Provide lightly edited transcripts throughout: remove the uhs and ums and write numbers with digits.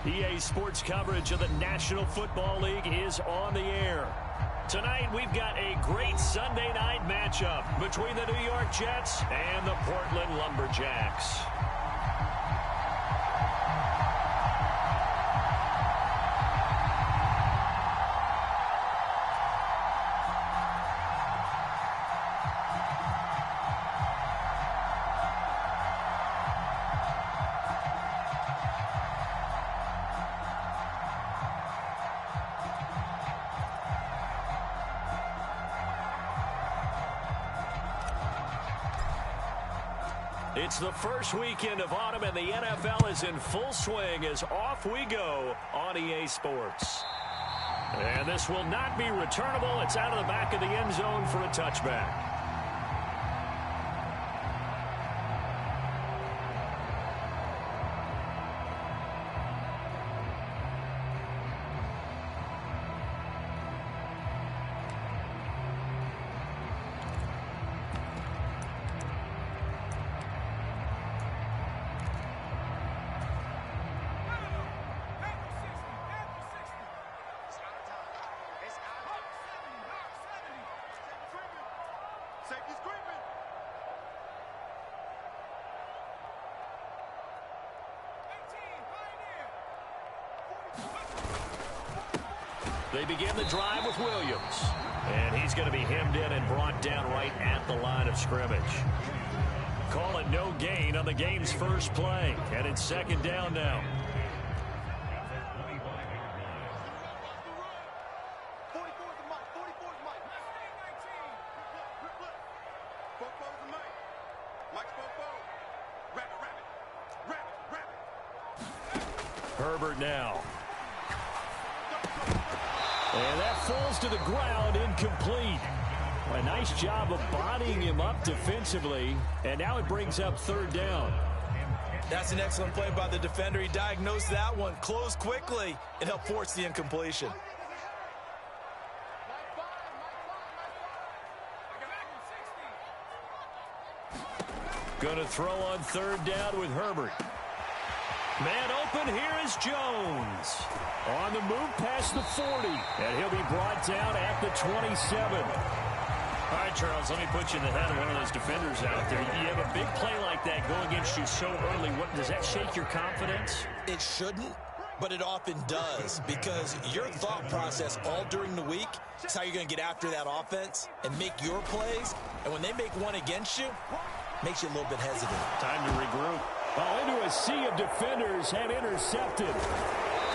EA Sports coverage of the National Football League is on the air. Tonight, we've got a great Sunday night matchup between the New York Jets and the Portland Lumberjacks. It's the first weekend of autumn, and the NFL is in full swing as off we go on EA Sports. And this will not be returnable. It's out of the back of the end zone for a touchback. They begin the drive with Williams. And he's going to be hemmed in and brought down right at the line of scrimmage. Call it no gain on the game's first play. And it's second down now. Herbert now. And that falls to the ground, incomplete. A nice job of bodying him up defensively. And now it brings up third down. That's an excellent play by the defender. He diagnosed that one, closed quickly, and helped force the incompletion. Going to throw on third down with Herbert. Man open, here is Jones. On the move past the 40. And he'll be brought down at the 27. All right, Charles, let me put you in the head of one of those defenders out there. You have a big play like that go against you so early. Does that shake your confidence? It shouldn't, but it often does, because your thought process all during the week is how you're going to get after that offense and make your plays. And when they make one against you, it makes you a little bit hesitant. Time to regroup. Into a sea of defenders and intercepted.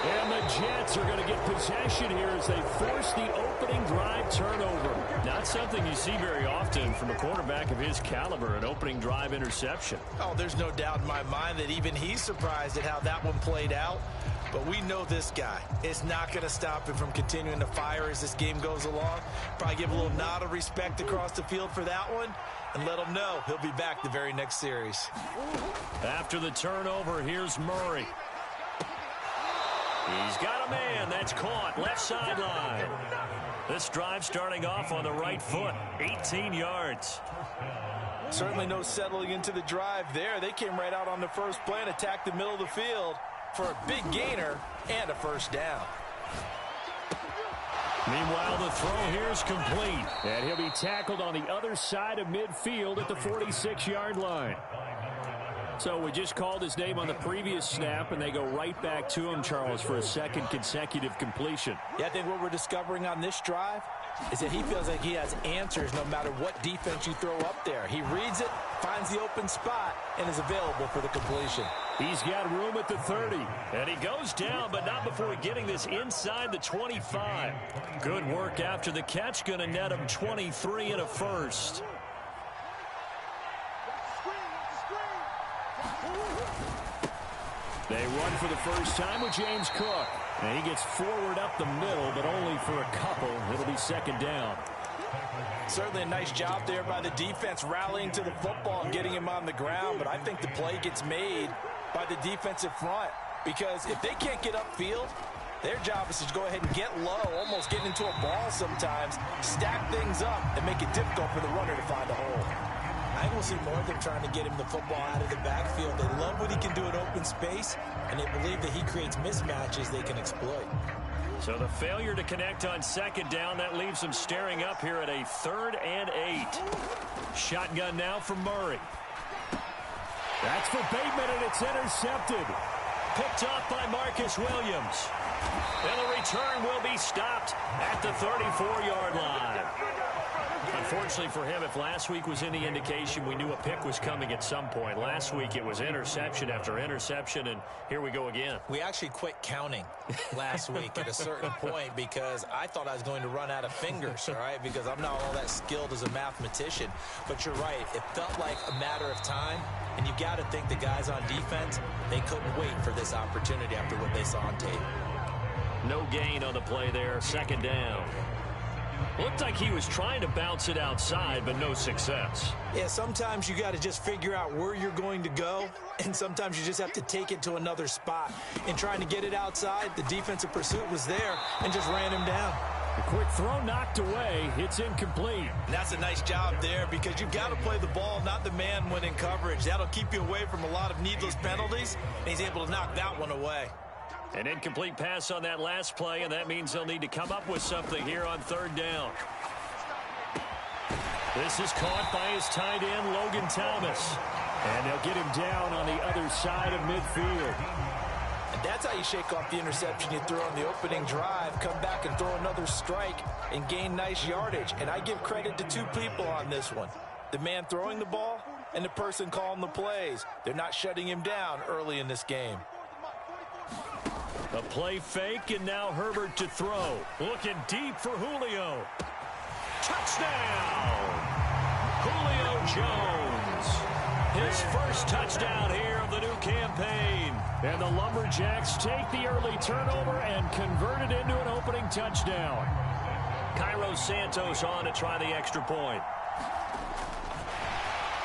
And the Jets are going to get possession here as they force the opening drive turnover. Not something you see very often from a quarterback of his caliber, an opening drive interception. Oh, there's no doubt in my mind that even he's surprised at how that one played out. But we know this guy is not going to stop him from continuing to fire as this game goes along. Probably give a little nod of respect across the field for that one and let him know he'll be back the very next series. After the turnover, here's Murray. He's got a man that's caught left sideline. This drive starting off on the right foot, 18 yards. Certainly no settling into the drive there. They came right out on the first play and attacked the middle of the field for a big gainer and a first down. Meanwhile, the throw here is complete. And he'll be tackled on the other side of midfield at the 46-yard line. So we just called his name on the previous snap, and they go right back to him, Charles, for a second consecutive completion. Yeah, I think what we're discovering on this drive is that he feels like he has answers no matter what defense you throw up there. He reads it, finds the open spot, and is available for the completion. He's got room at the 30, and he goes down, but not before getting this inside the 25. Good work after the catch, going to net him 23 and a first. They run for the first time with James Cook. And he gets forward up the middle, but only for a couple. It'll be second down. Certainly a nice job there by the defense rallying to the football and getting him on the ground. But I think the play gets made by the defensive front. Because if they can't get upfield, their job is to go ahead and get low, almost getting into a ball sometimes, stack things up, and make it difficult for the runner to find a hole. I think we'll see more of them trying to get him the football out of the backfield. They love what he can do in open space, and they believe that he creates mismatches they can exploit. So the failure to connect on second down, that leaves them staring up here at a 3rd and 8. Shotgun now for Murray. That's for Bateman, and it's intercepted. Picked off by Marcus Williams. And the return will be stopped at the 34-yard line. Unfortunately for him, if last week was any indication, we knew a pick was coming at some point. Last week it was interception after interception, and here we go again. We actually quit counting last week at a certain point because I thought I was going to run out of fingers, all right, because I'm not all that skilled as a mathematician. But you're right. It felt like a matter of time, and you got to think the guys on defense, they couldn't wait for this opportunity after what they saw on tape. No gain on the play there, 2nd down. Looked like he was trying to bounce it outside, but no success. Yeah, sometimes you got to just figure out where you're going to go, and sometimes you just have to take it to another spot. In trying to get it outside, the defensive pursuit was there and just ran him down. A quick throw knocked away. It's incomplete. And that's a nice job there because you've got to play the ball, not the man when in coverage. That'll keep you away from a lot of needless penalties, and he's able to knock that one away. An incomplete pass on that last play, and that means they'll need to come up with something here on 3rd down. This is caught by his tight end, Logan Thomas. And they'll get him down on the other side of midfield. And that's how you shake off the interception you threw on the opening drive, come back and throw another strike and gain nice yardage. And I give credit to 2 people on this one. The man throwing the ball and the person calling the plays. They're not shutting him down early in this game. A play fake, and now Herbert to throw. Looking deep for Julio. Touchdown! Julio Jones. His first touchdown here of the new campaign. And the Lumberjacks take the early turnover and convert it into an opening touchdown. Cairo Santos on to try the extra point.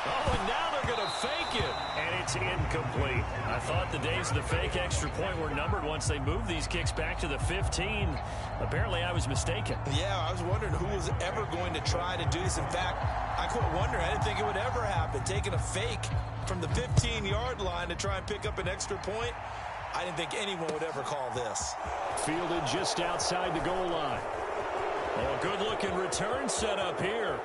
Oh, and now they're going to fake it. And it's incomplete. I thought the days of the fake extra point were numbered once they moved these kicks back to the 15. Apparently, I was mistaken. Yeah, I was wondering who was ever going to try to do this. In fact, I quit wondering. I didn't think it would ever happen. Taking a fake from the 15-yard line to try and pick up an extra point, I didn't think anyone would ever call this. Fielded just outside the goal line. Oh, good-looking return set up here.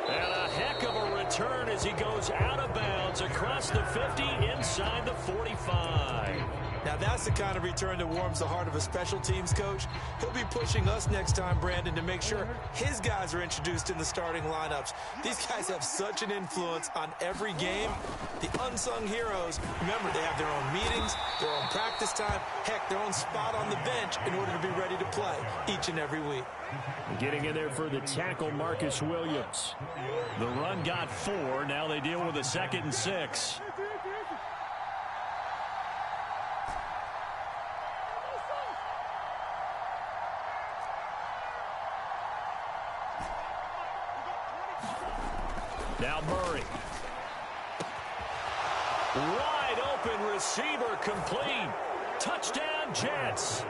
And a heck of a return as he goes out of bounds across the 50 inside the 45. Now that's the kind of return that warms the heart of a special teams coach. He'll be pushing us next time, Brandon, to make sure his guys are introduced in the starting lineups. These guys have such an influence on every game. The unsung heroes, remember, they have their own meetings, their own practice time, heck, their own spot on the bench in order to be ready to play each and every week. Getting in there for the tackle, Marcus Williams. The run got 4. Now they deal with a 2nd and 6. Now Murray. Wide open receiver complete. Touchdown Jets.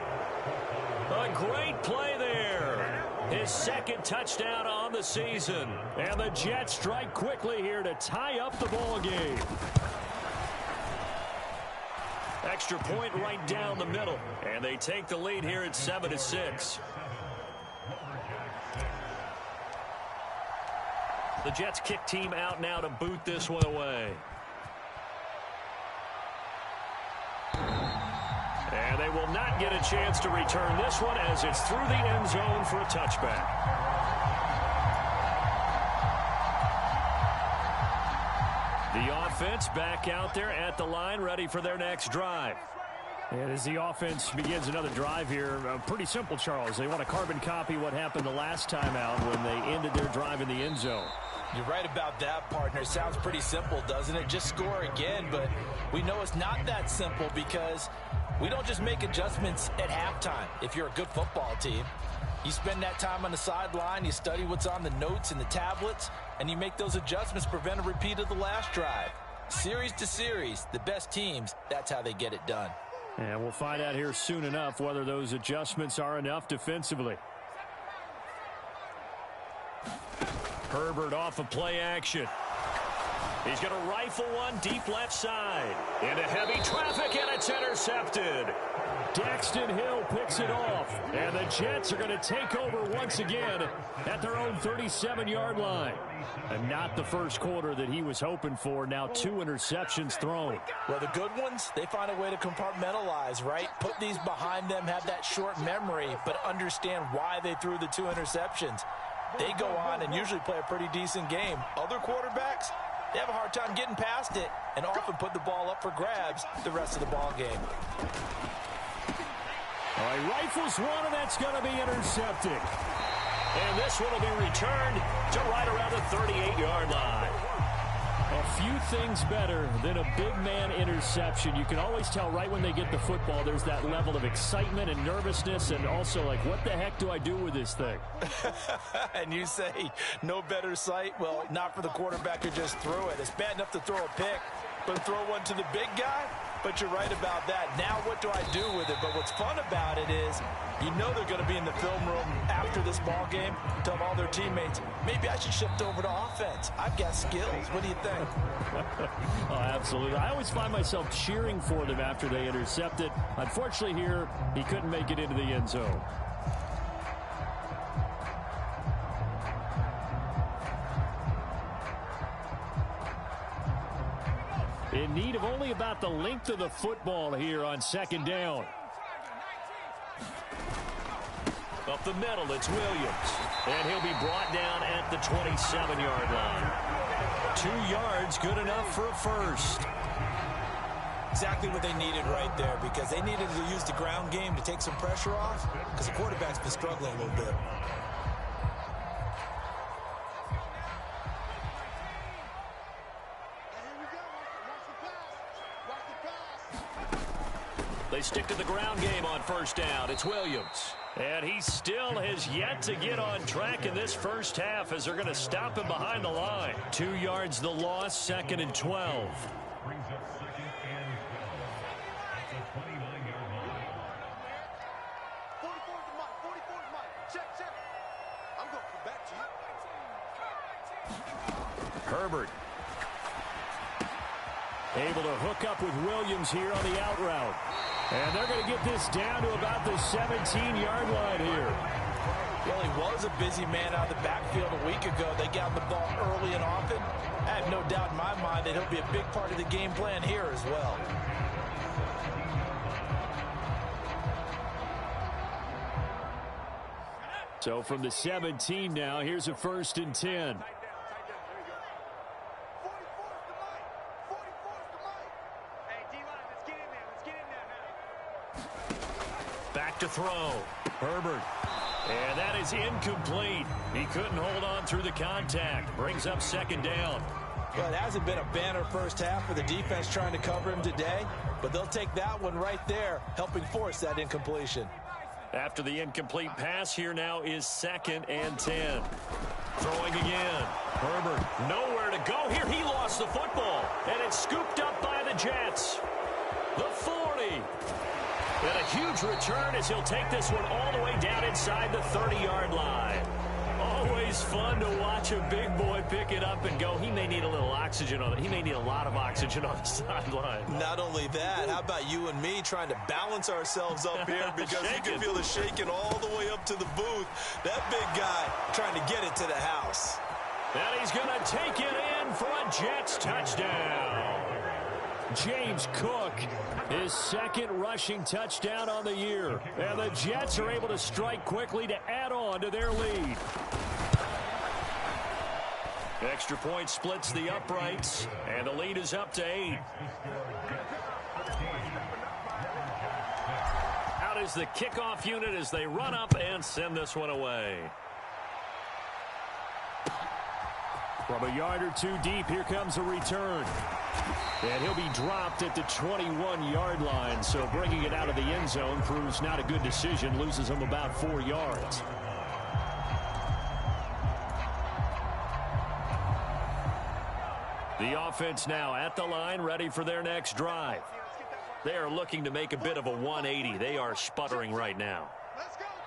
A great play there. His 2nd touchdown on the season. And the Jets strike quickly here to tie up the ball game. Extra point right down the middle. And they take the lead here at 7-6. The Jets kick team out now to boot this one away. And they will not get a chance to return this one as it's through the end zone for a touchback. The offense back out there at the line, ready for their next drive. And as the offense begins another drive here, pretty simple, Charles. They want to carbon copy what happened the last time out when they ended their drive in the end zone. You're right about that, partner. It sounds pretty simple, doesn't it? Just score again, but we know it's not that simple because we don't just make adjustments at halftime if you're a good football team. You spend that time on the sideline, you study what's on the notes and the tablets, and you make those adjustments to prevent a repeat of the last drive. Series to series, the best teams, that's how they get it done. And we'll find out here soon enough whether those adjustments are enough defensively. Herbert off of play action. He's going to rifle one deep left side. Into heavy traffic, and it's intercepted. Daxton Hill picks it off. And the Jets are going to take over once again at their own 37-yard line. And not the first quarter that he was hoping for. Now 2 interceptions thrown. Well, the good ones, they find a way to compartmentalize, right? Put these behind them, have that short memory, but understand why they threw the 2 interceptions. They go on and usually play a pretty decent game. Other quarterbacks, they have a hard time getting past it and often put the ball up for grabs the rest of the ball game. All right, rifles one, and that's going to be intercepted. And this one will be returned to right around the 38-yard line. A few things better than a big man interception. You can always tell right when they get the football, there's that level of excitement and nervousness, and also like, what the heck do I do with this thing? And you say, no better sight? Well, not for the quarterback who just threw it. It's bad enough to throw a pick, but throw one to the big guy? But you're right about that. Now what do I do with it? But what's fun about it is you know they're going to be in the film room after this ball game. Tell all their teammates, maybe I should shift over to offense. I've got skills. What do you think? Oh, absolutely. I always find myself cheering for them after they intercept it. Unfortunately here, he couldn't make it into the end zone. In need of only about the length of the football here on second down. Up the middle, it's Williams. And he'll be brought down at the 27-yard line. 2 yards, good enough for a first. Exactly what they needed right there, because they needed to use the ground game to take some pressure off, because the quarterback's been struggling a little bit. They stick to the ground game on first down. It's Williams. And he still has yet to get on track in this first half as they're going to stop him behind the line. 2 yards the loss, 2nd and 12. Herbert. Able to hook up with Williams here on the out route. And they're going to get this down to about the 17-yard line here. Well, he was a busy man out of the backfield a week ago. They got the ball early and often. I have no doubt in my mind that he'll be a big part of the game plan here as well. So from the 17 now, here's a 1st and 10. Back to throw. Herbert. And that is incomplete. He couldn't hold on through the contact. Brings up 2nd down. Well, it hasn't been a banner first half for the defense trying to cover him today, but they'll take that one right there, helping force that incompletion. After the incomplete pass, here now is 2nd and 10. Throwing again. Herbert, nowhere to go here. He lost the football, and it's scooped up by the Jets. The 40. And a huge return as he'll take this one all the way down inside the 30-yard line. Always fun to watch a big boy pick it up and go. He may need a little oxygen on it. He may need a lot of oxygen on the sideline. Not only that, how about you and me trying to balance ourselves up here because you can feel the shaking all the way up to the booth. That big guy trying to get it to the house. And he's going to take it in for a Jets touchdown. James Cook, his 2nd rushing touchdown on the year. And the Jets are able to strike quickly to add on to their lead. Extra point splits the uprights, and the lead is up to 8. Out is the kickoff unit as they run up and send this one away. From a yard or 2 deep, here comes a return. And he'll be dropped at the 21-yard line, so bringing it out of the end zone proves not a good decision, loses him about 4 yards. The offense now at the line, ready for their next drive. They are looking to make a bit of a 180. They are sputtering right now.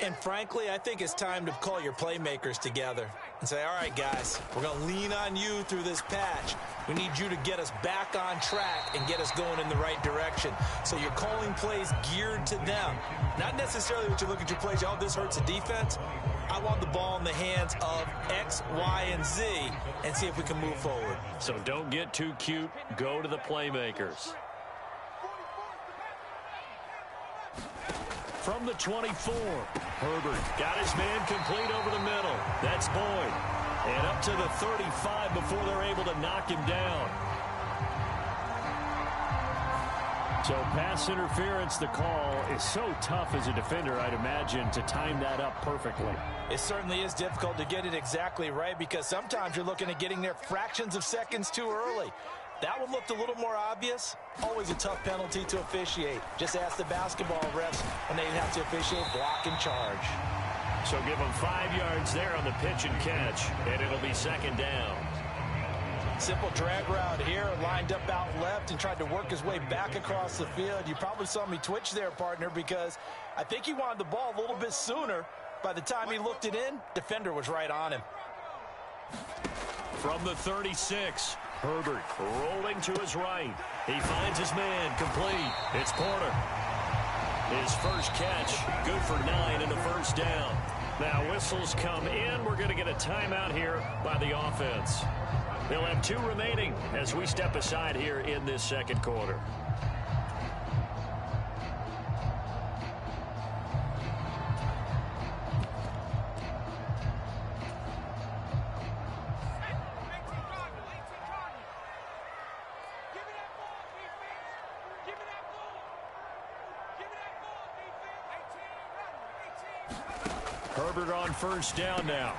And frankly, I think it's time to call your playmakers together. and say, all right, guys, we're going to lean on you through this patch. We need you to get us back on track and get us going in the right direction. So you're calling plays geared to them. Not necessarily what you look at your plays, oh, this hurts the defense. I want the ball in the hands of X, Y, and Z and see if we can move forward. So don't get too cute. Go to the playmakers. From the 24, Herbert got his man complete over the middle. That's Boyd. And up to the 35 before they're able to knock him down. So pass interference, the call is so tough as a defender, I'd imagine, to time that up perfectly. It certainly is difficult to get it exactly right because sometimes you're looking at getting there fractions of seconds too early. That one looked a little more obvious. Always a tough penalty to officiate. Just ask the basketball refs when they have to officiate block and charge. So give them 5 yards there on the pitch and catch, and it'll be second down. Simple drag route here, lined up out left and tried to work his way back across the field. You probably saw me twitch there, partner, because I think he wanted the ball a little bit sooner. By the time he looked it in, defender was right on him. From the 36, Herbert rolling to his right. He finds his man complete. It's Porter. His first catch, good for 9 and a first down. Now whistles come in. We're going to get a timeout here by the offense. They'll have 2 remaining as we step aside here in this second quarter. Herbert on first down now.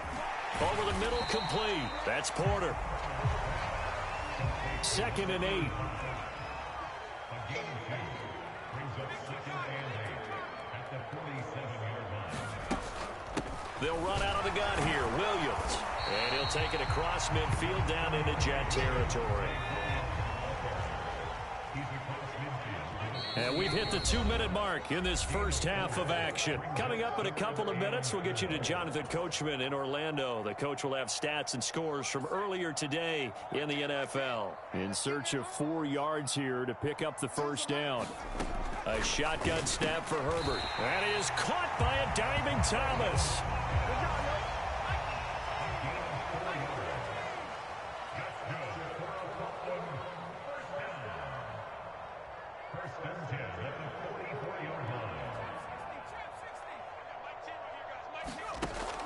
Over the middle, complete. That's Porter. 2nd and 8. They'll run out of the gun here. Williams. And he'll take it across midfield down into Jet territory. And we've hit the 2-minute mark in this first half of action. Coming up in a couple of minutes, we'll get you to Jonathan Coachman in Orlando. The coach will have stats and scores from earlier today in the NFL. In search of 4 yards here to pick up the first down. A shotgun snap for Herbert. That is caught by a diving Thomas.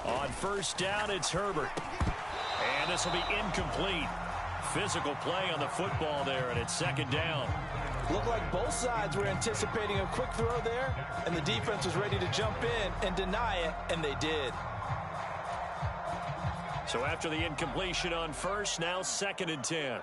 On first down, it's Herbert. And this will be incomplete. Physical play on the football there, and it's second down. Looked like both sides were anticipating a quick throw there, and the defense was ready to jump in and deny it, and they did. So after the incompletion on first, now 2nd and 10.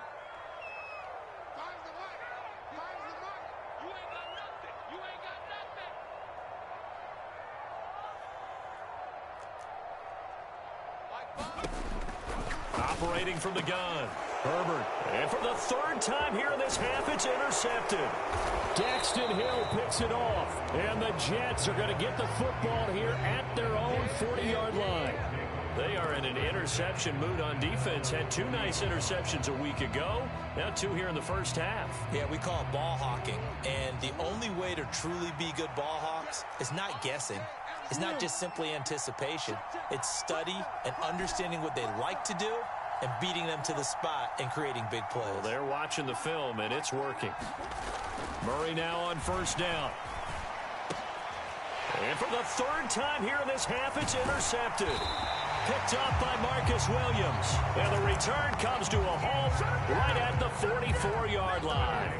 Operating from the gun, Herbert. And for the 3rd time here in this half, it's intercepted. Daxton Hill picks it off. And the Jets are going to get the football here at their own 40-yard line. They are in an interception mood on defense. Had 2 nice interceptions a week ago. Now 2 here in the first half. Yeah, we call it ball hawking. And the only way to truly be good ball hawks is not guessing. It's not just simply anticipation. It's study and understanding what they like to do and beating them to the spot and creating big plays. Well, they're watching the film, and it's working. Murray now on first down. And for the 3rd time here in this half, it's intercepted. Picked up by Marcus Williams. And the return comes to a halt right at the 44-yard line.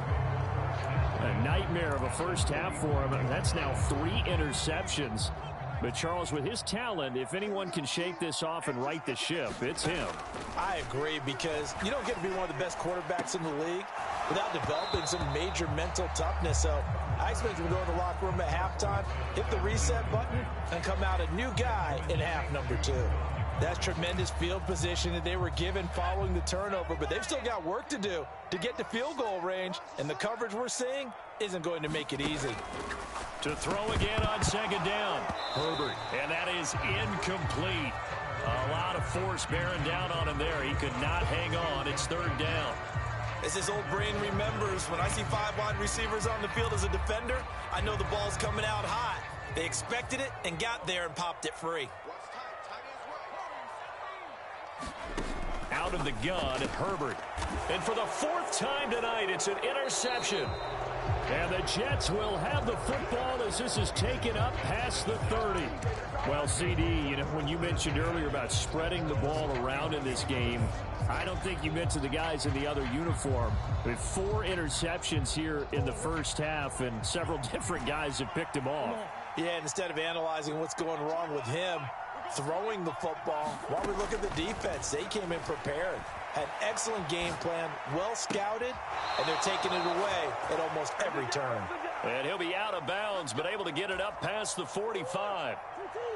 A nightmare of a first half for him. That's now 3 interceptions. But, Charles, with his talent, if anyone can shake this off and right the ship, it's him. I agree, because you don't get to be one of the best quarterbacks in the league without developing some major mental toughness. So I expect him to go in the locker room at halftime, hit the reset button, and come out a new guy in half number 2. That's tremendous field position that they were given following the turnover, but they've still got work to do to get to field goal range, and the coverage we're seeing isn't going to make it easy. To throw again on second down, Herbert, and that is incomplete. A lot of force bearing down on him there. He could not hang on. It's third down. As his old brain remembers, when I see 5 wide receivers on the field as a defender, I know the ball's coming out hot. They expected it and got there and popped it free. Out of the gun, Herbert. And for the 4th time tonight, it's an interception. And the Jets will have the football as this is taken up past the 30. Well, CD, you know, when you mentioned earlier about spreading the ball around in this game, I don't think you mentioned the guys in the other uniform. With 4 interceptions here in the first half, and several different guys have picked him off. Yeah, and instead of analyzing what's going wrong with him, throwing the football, while we look at the defense, they came in prepared. Had an excellent game plan, well scouted, and they're taking it away at almost every turn. And he'll be out of bounds, but able to get it up past the 45.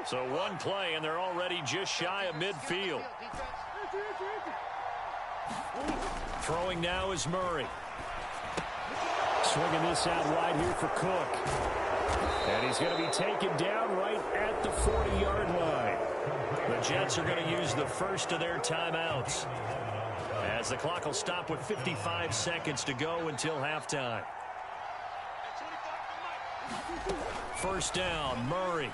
So one play, and they're already just shy of midfield. Throwing now is Murray. Swinging this out wide here for Cook. And he's going to be taken down right at the 40-yard line. The Jets are going to use the first of their timeouts, as the clock will stop with 55 seconds to go until halftime. First down, Murray.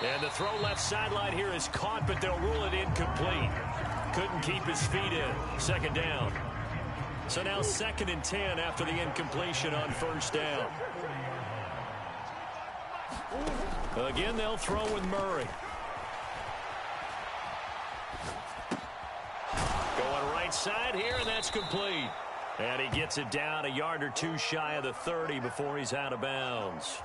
And the throw left sideline here is caught, but they'll rule it incomplete. Couldn't keep his feet in. Second down. So now 2nd and 10 after the incompletion on first down. Again, they'll throw with Murray. Going right side here, and that's complete. And he gets it down a yard or 2 shy of the 30 before he's out of bounds.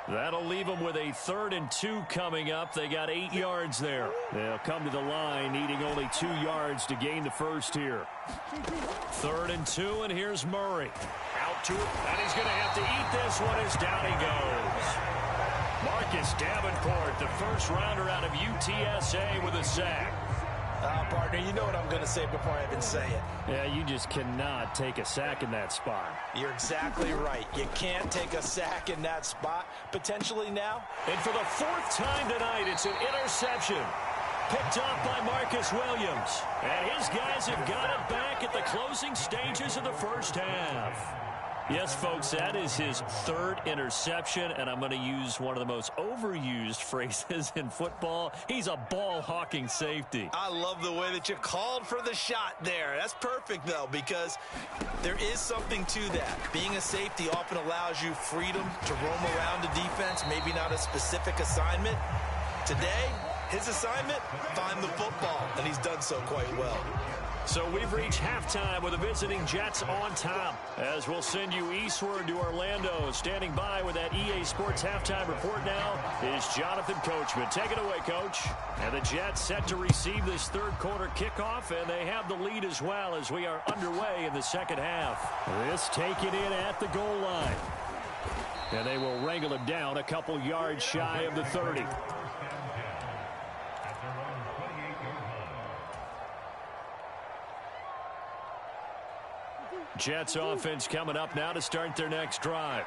That'll leave them with a 3rd and 2 coming up. They got 8 yards there. They'll come to the line needing only 2 yards to gain the first here. 3rd and 2, and here's Murray. Out to it, and he's going to have to eat this one as down he goes. Marcus Davenport, the first rounder out of UTSA with a sack. Partner, you know what I'm going to say before I even say it. Yeah, you just cannot take a sack in that spot. You're exactly right. You can't take a sack in that spot, potentially now. And for the 4th time tonight, it's an interception. Picked off by Marcus Williams. And his guys have got it back at the closing stages of the first half. Yes, folks, that is his 3rd interception, and I'm going to use one of the most overused phrases in football. He's a ball-hawking safety. I love the way that you called for the shot there. That's perfect, though, because there is something to that. Being a safety often allows you freedom to roam around the defense, maybe not a specific assignment. Today, his assignment, find the football, and he's done so quite well. So we've reached halftime with the visiting Jets on top, as we'll send you eastward to Orlando. Standing by with that EA Sports halftime report now is Jonathan Coachman. Take it away, Coach. And the Jets set to receive this 3rd quarter kickoff, and they have the lead as well as we are underway in the second half. This taken in at the goal line. And they will wrangle him down a couple yards shy of the 30. Jets offense coming up now to start their next drive.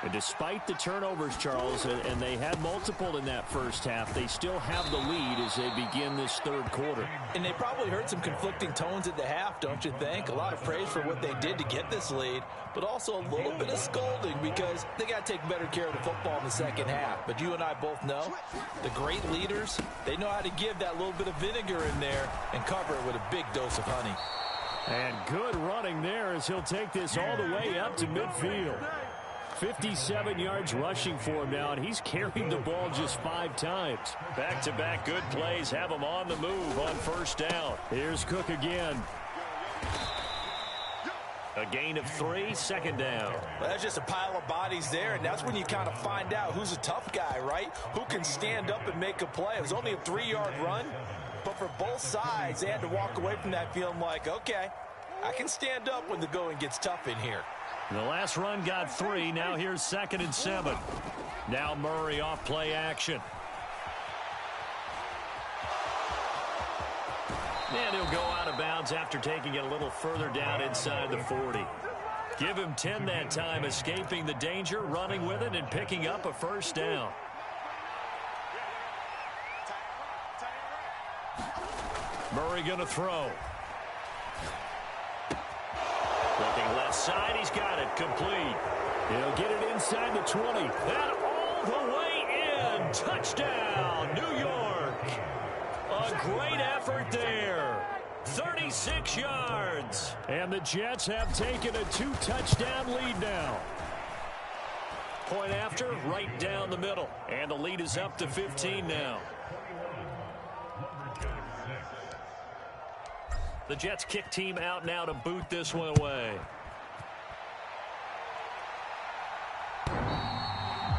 And despite the turnovers, Charles, and they had multiple in that first half, they still have the lead as they begin this 3rd quarter. And they probably heard some conflicting tones at the half, don't you think? A lot of praise for what they did to get this lead, but also a little bit of scolding because they got to take better care of the football in the second half. But you and I both know the great leaders, they know how to give that little bit of vinegar in there and cover it with a big dose of honey. And good running there as he'll take this all the way up to midfield. 57 yards rushing for him now, and he's carried the ball just 5 times. Back-to-back good plays have him on the move on first down. Here's Cook again. A gain of 3, second down. Well, that's just a pile of bodies there, and that's when you kind of find out who's a tough guy, right? Who can stand up and make a play. It was only a 3-yard run. But for both sides, they had to walk away from that feeling like, okay, I can stand up when the going gets tough in here. The last run got 3. Now here's 2nd and 7. Now Murray off play action. And he'll go out of bounds after taking it a little further down inside the 40. Give him 10 that time, escaping the danger, running with it, and picking up a first down. Murray going to throw. Looking left side, he's got it. Complete. He'll get it inside the 20. And all the way in. Touchdown, New York. A great effort there. 36 yards. And the Jets have taken a 2-touchdown lead now. Point after, right down the middle. And the lead is up to 15 now. The Jets kick team out now to boot this one away.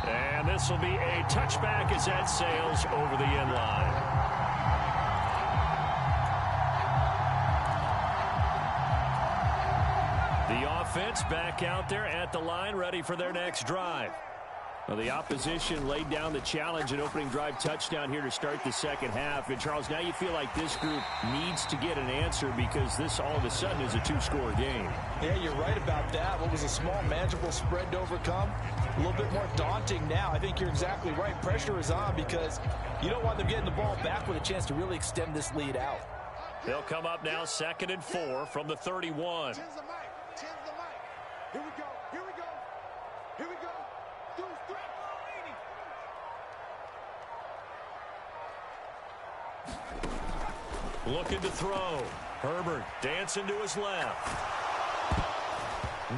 And this will be a touchback as that sails over the end line. The offense back out there at the line, ready for their next drive. Well, the opposition laid down the challenge and opening drive touchdown here to start the second half. And, Charles, now you feel like this group needs to get an answer because this all of a sudden is a two-score game. Yeah, you're right about that. What was a small, manageable spread to overcome, a little bit more daunting now. I think you're exactly right. Pressure is on because you don't want them getting the ball back with a chance to really extend this lead out. They'll come up now 2nd and 4 from the 31. Here we go. Here we go. Here we go. Looking to throw. Herbert dancing to his left.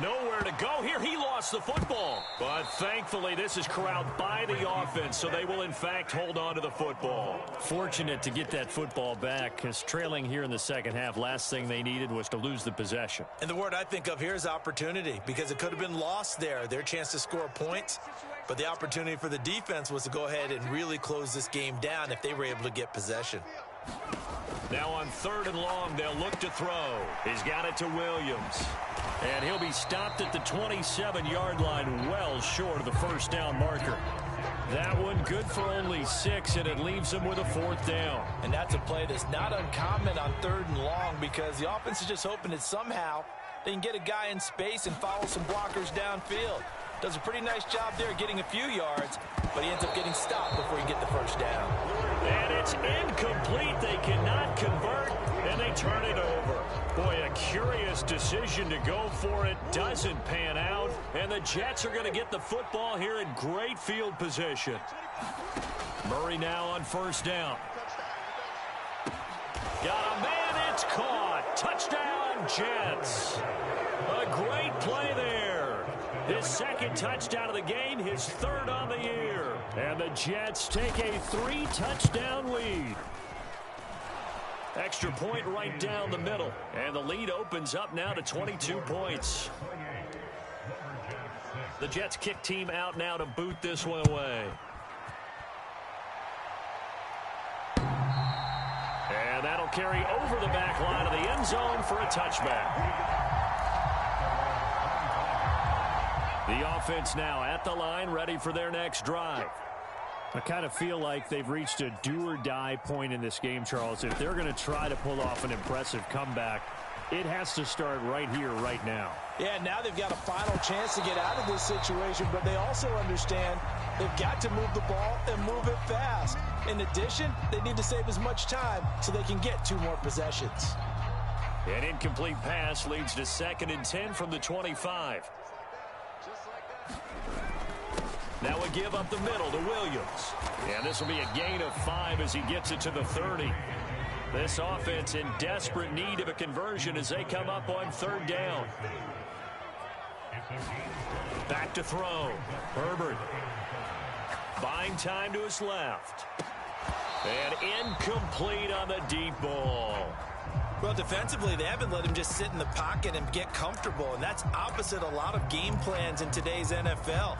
Nowhere to go here. He lost the football. But thankfully, this is corralled by the offense, so they will, in fact, hold on to the football. Fortunate to get that football back, because trailing here in the second half, last thing they needed was to lose the possession. And the word I think of here is opportunity, because it could have been lost there. Their chance to score points, but the opportunity for the defense was to go ahead and really close this game down if they were able to get possession. Now on 3rd and long, they'll look to throw. He's got it to Williams. And he'll be stopped at the 27-yard line, well short of the first down marker. That one good for only 6, and it leaves him with a 4th down. And that's a play that's not uncommon on 3rd and long because the offense is just hoping that somehow they can get a guy in space and follow some blockers downfield. Does a pretty nice job there getting a few yards, but he ends up getting stopped before he can get the first down. And it's incomplete. They cannot convert, and they turn it over. Boy, a curious decision to go for it. Doesn't pan out, and the Jets are going to get the football here in great field position. Murray now on 1st down. Got a man, it's caught. Touchdown, Jets. A great play there. His 2nd touchdown of the game, his 3rd on the year. And the Jets take a 3-touchdown lead. Extra point right down the middle. And the lead opens up now to 22 points. The Jets kick team out now to boot this one away. And that'll carry over the back line of the end zone for a touchback. The offense now at the line, ready for their next drive. I kind of feel like they've reached a do-or-die point in this game, Charles. If they're going to try to pull off an impressive comeback, it has to start right here, right now. Yeah, now they've got a final chance to get out of this situation, but they also understand they've got to move the ball and move it fast. In addition, they need to save as much time so they can get 2 more possessions. An incomplete pass leads to 2nd and 10 from the 25. Now a give up the middle to Williams. And this will be a gain of 5 as he gets it to the 30. This offense in desperate need of a conversion as they come up on 3rd down. Back to throw. Herbert. Buying time to his left. And incomplete on the deep ball. Well, defensively, they haven't let him just sit in the pocket and get comfortable, and that's opposite a lot of game plans in today's NFL.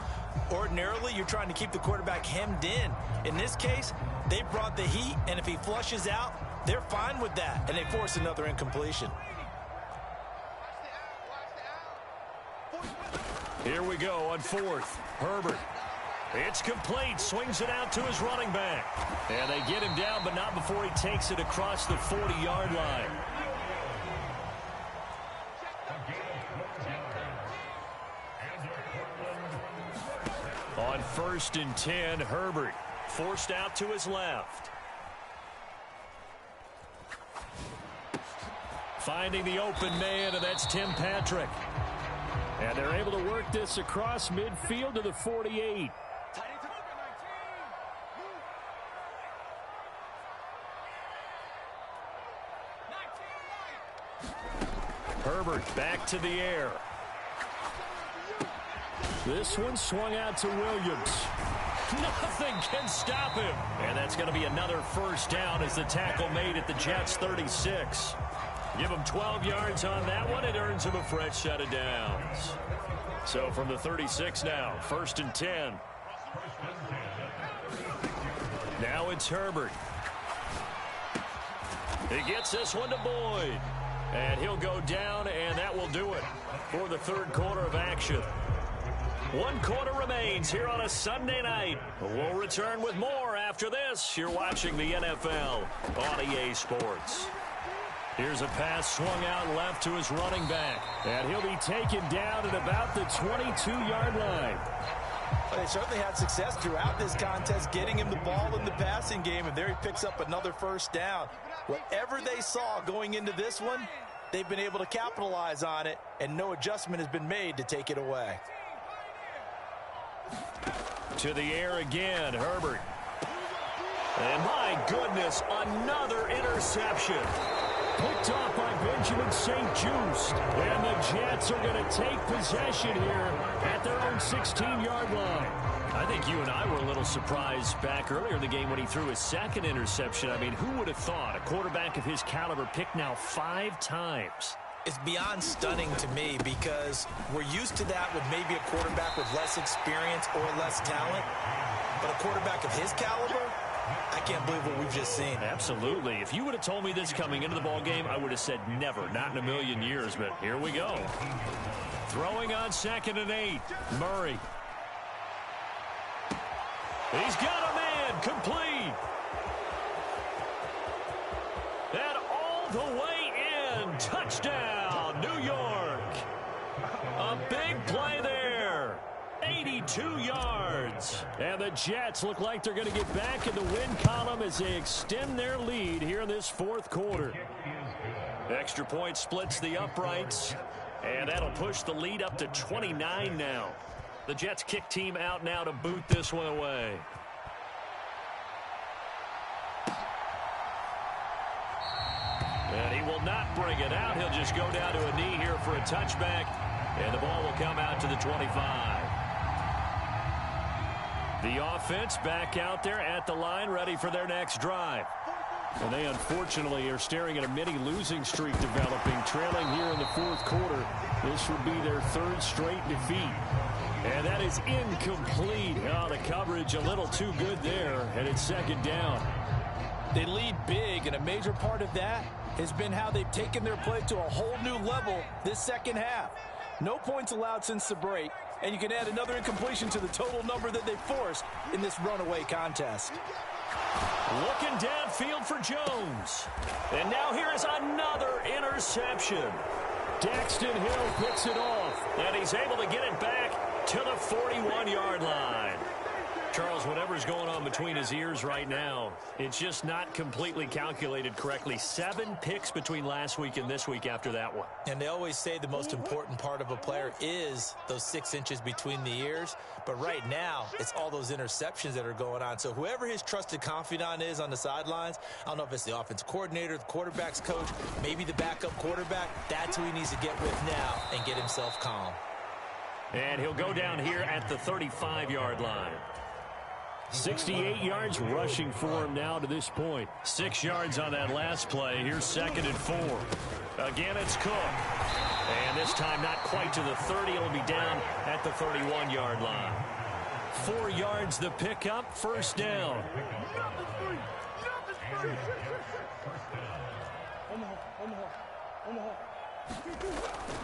Ordinarily, you're trying to keep the quarterback hemmed in. In this case, they brought the heat, and if he flushes out, they're fine with that, and they force another incompletion. Here we go on 4th. Herbert. It's complete. Swings it out to his running back. And they get him down, but not before he takes it across the 40-yard line. On 1st and 10, Herbert forced out to his left. Finding the open man, and that's Tim Patrick. And they're able to work this across midfield to the 48. Herbert back to the air. This one swung out to Williams. Nothing can stop him. And that's going to be another first down as the tackle made at the Jets' 36. Give him 12 yards on that one. It earns him a fresh set of downs. So from the 36 now, 1st and 10. Now it's Herbert. He gets this one to Boyd. And he'll go down, and that will do it for the third quarter of action. 1 quarter remains here on a Sunday night. We'll return with more after this. You're watching the NFL on EA Sports. Here's a pass swung out left to his running back. And he'll be taken down at about the 22-yard line. Well, they certainly had success throughout this contest, getting him the ball in the passing game, and there he picks up another first down. Whatever they saw going into this one, they've been able to capitalize on it, and no adjustment has been made to take it away. To the air again, Herbert. And my goodness, another interception. Picked off by Benjamin St. Just. And the Jets are going to take possession here at their own 16-yard line. I think you and I were a little surprised back earlier in the game when he threw his second interception. I mean, who would have thought a quarterback of his caliber picked now 5 times? It's beyond stunning to me because we're used to that with maybe a quarterback with less experience or less talent. But a quarterback of his caliber, I can't believe what we've just seen. Absolutely. If you would have told me this coming into the ball game, I would have said never, not in a million years. But here we go. Throwing on 2nd and 8, Murray. He's got a man, complete. And all the way in, touchdown, New York. A big play there. 82 yards. And the Jets look like they're going to get back in the win column as they extend their lead here in this 4th quarter. Extra point splits the uprights, and that'll push the lead up to 29 now. The Jets kick team out now to boot this one away. And he will not bring it out. He'll just go down to a knee here for a touchback, and the ball will come out to the 25. The offense back out there at the line, ready for their next drive. And they unfortunately are staring at a mini losing streak developing, trailing here in the 4th quarter. This would be their 3rd straight defeat. And that is incomplete. Oh, the coverage a little too good there, and it's 2nd down. They lead big, and a major part of that has been how they've taken their play to a whole new level this second half. No points allowed since the break, and you can add another incompletion to the total number that they forced in this runaway contest. Looking downfield for Jones. And now here is another interception. Daxton Hill picks it off, and he's able to get it back to the 41-yard line. Charles, whatever's going on between his ears right now, it's just not completely calculated correctly. 7 picks between last week and this week after that one. And they always say the most important part of a player is those 6 inches between the ears. But right now, it's all those interceptions that are going on. So whoever his trusted confidant is on the sidelines, I don't know if it's the offense coordinator, the quarterback's coach, maybe the backup quarterback, that's who he needs to get with now and get himself calm. And he'll go down here at the 35-yard line. 68 yards rushing for him now to this point. 6 yards on that last play. Here's 2nd and 4. Again, it's Cook. And this time not quite to the 30. It'll be down at the 31-yard line. 4 yards the pickup, 1st down.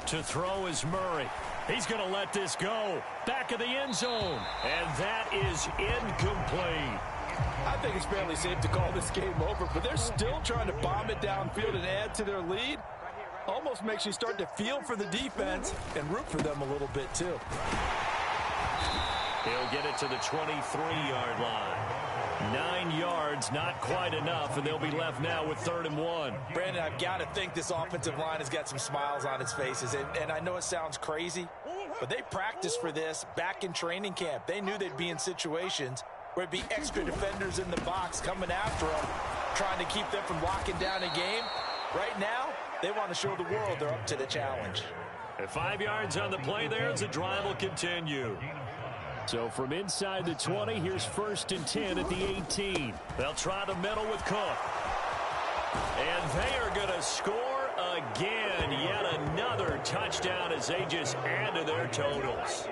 To throw is Murray. He's going to let this go. Back of the end zone. And that is incomplete. I think it's fairly safe to call this game over, but they're still trying to bomb it downfield and add to their lead. Almost makes you start to feel for the defense and root for them a little bit, too. He'll get it to the 23-yard line. 9 yards, not quite enough, and they'll be left now with 3rd and 1. Brandon, I've got to think this offensive line has got some smiles on its faces. And I know it sounds crazy, but they practiced for this back in training camp. They knew they'd be in situations where it'd be extra defenders in the box coming after them, trying to keep them from locking down a game. Right now, they want to show the world they're up to the challenge. And 5 yards on the play there as the drive will continue. So from inside the 20, here's 1st and 10 at the 18. They'll try the middle with Cook. And they are going to score again. Yet another touchdown as they just add to their totals.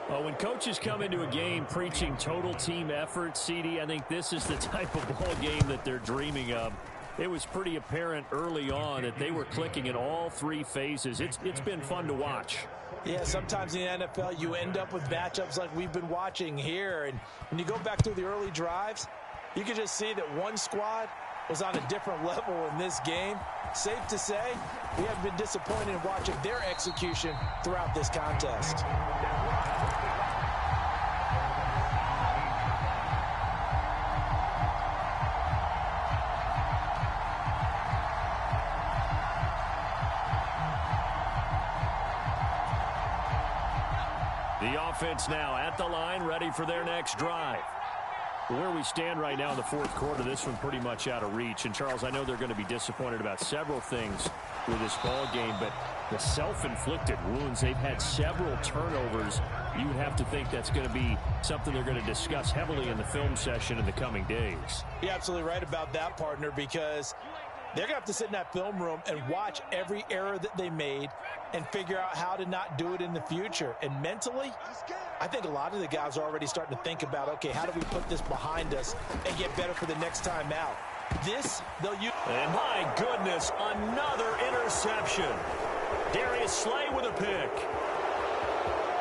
When coaches come into a game preaching total team effort, CD, I think this is the type of ball game that they're dreaming of. It was pretty apparent early on that they were clicking in all 3 phases. It's been fun to watch. Yeah, sometimes in the NFL you end up with matchups like we've been watching here. And when you go back through the early drives, you can just see that one squad was on a different level in this game. Safe to say, we haven't been disappointed in watching their execution throughout this contest. The offense now at the line, ready for their next drive. Where we stand right now in the 4th quarter, this one pretty much out of reach. And, Charles, I know they're going to be disappointed about several things with this ball game, but the self-inflicted wounds, they've had several turnovers. You would have to think that's going to be something they're going to discuss heavily in the film session in the coming days. You're absolutely right about that, partner, because they're going to have to sit in that film room and watch every error that they made and figure out how to not do it in the future. And mentally, I think a lot of the guys are already starting to think about, okay, how do we put this behind us and get better for the next time out? This, they'll use. And my goodness, another interception. Darius Slay with a pick.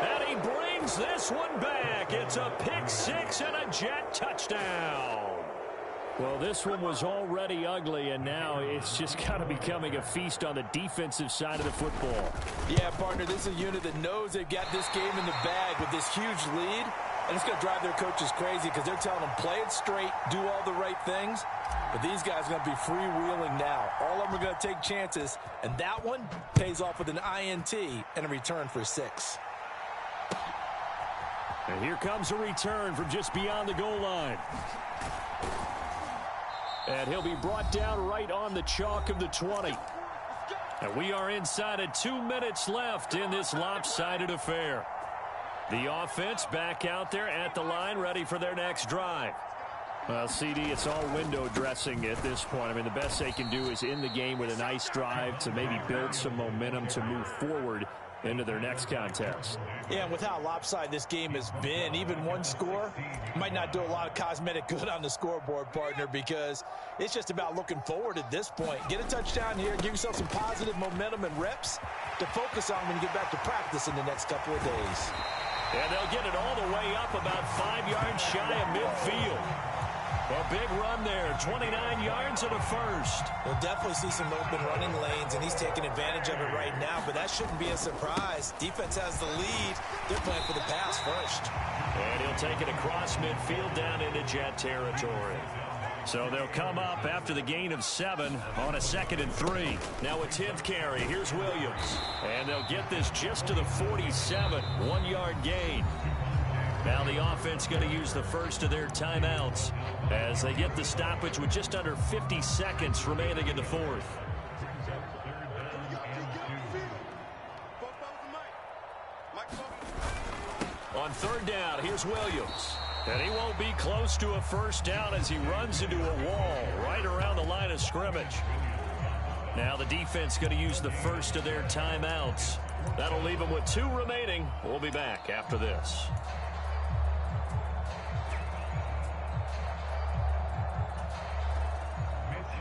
And he brings this one back. It's a pick 6 and a Jet touchdown. Well, this one was already ugly, and now it's just kind of becoming a feast on the defensive side of the football. Yeah, partner, this is a unit that knows they've got this game in the bag with this huge lead, and it's going to drive their coaches crazy because they're telling them, play it straight, do all the right things. But these guys are going to be freewheeling now. All of them are going to take chances, and that one pays off with an INT and a return for 6. And here comes a return from just beyond the goal line. And he'll be brought down right on the chalk of the 20. And we are inside of 2 minutes left in this lopsided affair. The offense back out there at the line, ready for their next drive. Well, CD, it's all window dressing at this point. I mean, the best they can do is in the game with a nice drive to maybe build some momentum to move forward into their next contest. Yeah, and with how lopsided this game has been, even one score might not do a lot of cosmetic good on the scoreboard, partner, because it's just about looking forward at this point. Get a touchdown here, give yourself some positive momentum and reps to focus on when you get back to practice in the next couple of days. And they'll get it all the way up about 5 yards shy of midfield. A big run there, 29 yards and a first. We'll definitely see some open running lanes, and he's taking advantage of it right now, but that shouldn't be a surprise. Defense has the lead. They're playing for the pass first. And he'll take it across midfield down into Jet territory. So they'll come up after the gain of 7 on a 2nd and 3. Now a 10th carry. Here's Williams. And they'll get this just to the 47. 1 yard gain. Now the offense going to use the first of their timeouts as they get the stoppage with just under 50 seconds remaining in the 4th. On 3rd down, here's Williams. And he won't be close to a first down as he runs into a wall right around the line of scrimmage. Now the defense going to use the first of their timeouts. That'll leave them with 2 remaining. We'll be back after this.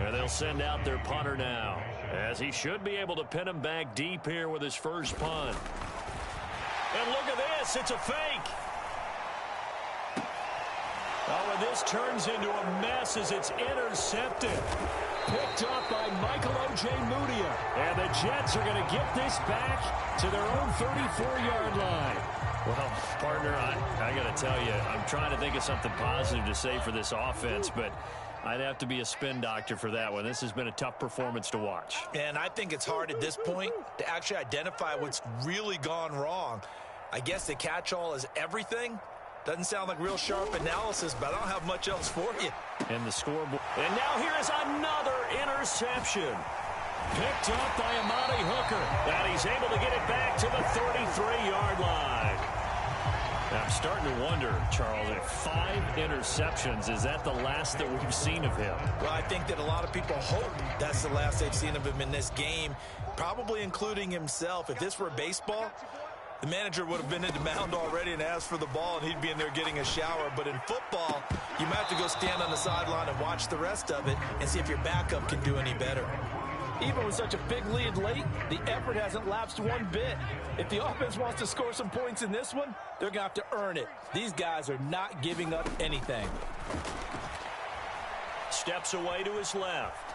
And they'll send out their punter now, as he should be able to pin him back deep here with his first punt. And look at this, it's a fake. Oh, and this turns into a mess as it's intercepted. Picked up by Michael O.J. Mudia. And the Jets are going to get this back to their own 34-yard line. Well, partner, I got to tell you, I'm trying to think of something positive to say for this offense, but I'd have to be a spin doctor for that one. This has been a tough performance to watch. And I think it's hard at this point to actually identify what's really gone wrong. I guess the catch-all is everything. Doesn't sound like real sharp analysis, but I don't have much else for you. And the scoreboard. And now here is another interception. Picked up by Amani Hooker. And he's able to get it back to the 33-yard line. I'm starting to wonder, Charles, if 5 interceptions, is that the last that we've seen of him? Well, I think that a lot of people hope that's the last they've seen of him in this game, probably including himself. If this were baseball, the manager would have been in the mound already and asked for the ball, and he'd be in there getting a shower. But in football, you might have to go stand on the sideline and watch the rest of it and see if your backup can do any better. Even with such a big lead late, the effort hasn't lapsed one bit. If the offense wants to score some points in this one, they're going to have to earn it. These guys are not giving up anything. Steps away to his left.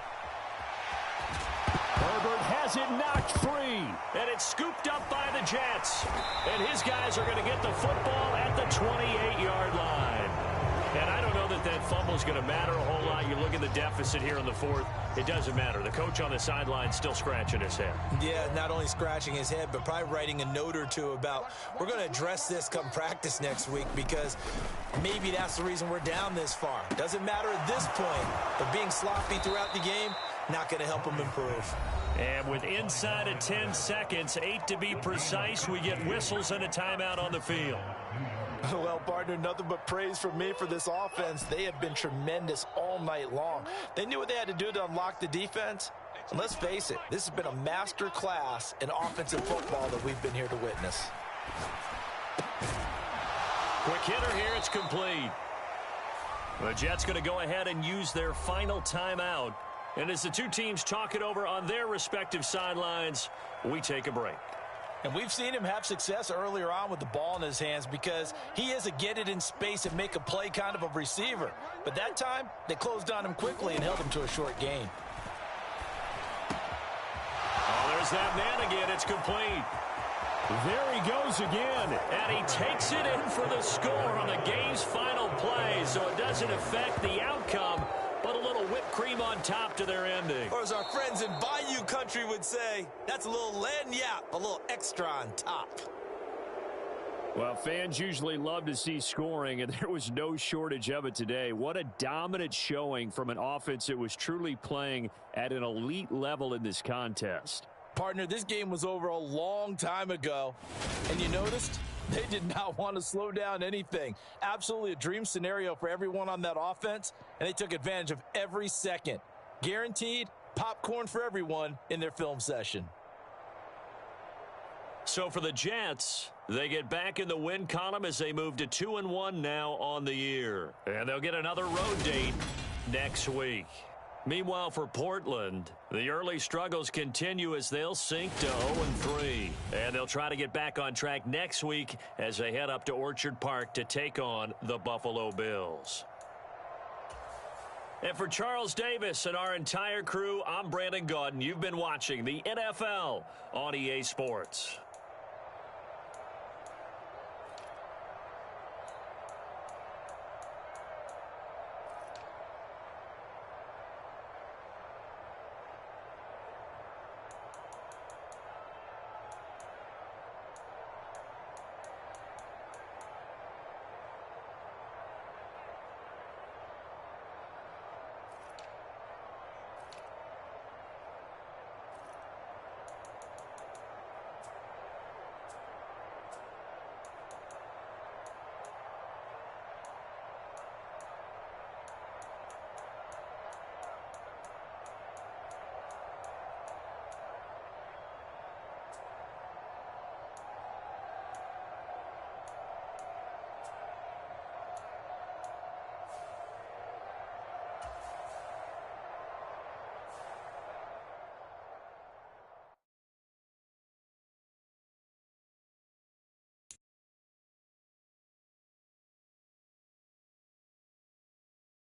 Herbert has it knocked free. And it's scooped up by the Jets. And his guys are going to get the football at the 28-yard line. And I don't know that that fumble is going to matter a whole lot. You look at the deficit here in the fourth. It doesn't matter. The coach on the sideline still scratching his head. Yeah, not only scratching his head, but probably writing a note or two about we're going to address this come practice next week because maybe that's the reason we're down this far. Doesn't matter at this point, but being sloppy throughout the game, not going to help him improve. And with inside of 10 seconds, 8 to be precise, we get whistles and a timeout on the field. Well, partner, nothing but praise from me for this offense. They have been tremendous all night long. They knew what they had to do to unlock the defense. And let's face it, this has been a master class in offensive football that we've been here to witness. Quick hitter here, it's complete. The Jets going to go ahead and use their final timeout. And as the two teams talk it over on their respective sidelines, we take a break. And we've seen him have success earlier on with the ball in his hands because he is a get it in space and make a play kind of a receiver. But that time, they closed on him quickly and held him to a short gain. Oh, there's that man again. It's complete. There he goes again. And he takes it in for the score on the game's final play. So it doesn't affect the outcome, but a little whipped cream on top to their ending. Or as our friends in Bayou Country would say, that's a little lagniappe, a little extra on top. Well, fans usually love to see scoring, and there was no shortage of it today. What a dominant showing from an offense that was truly playing at an elite level in this contest. Partner, this game was over a long time ago, and you noticed they did not want to slow down anything. Absolutely a dream scenario for everyone on that offense, and they took advantage of every second. Guaranteed popcorn for everyone in their film session. So for the Jets, they get back in the win column as they move to 2-1 now on the year. And they'll get another road date next week. Meanwhile, for Portland, the early struggles continue as they'll sink to 0-3. And they'll try to get back on track next week as they head up to Orchard Park to take on the Buffalo Bills. And for Charles Davis and our entire crew, I'm Brandon Gaudin. You've been watching the NFL on EA Sports.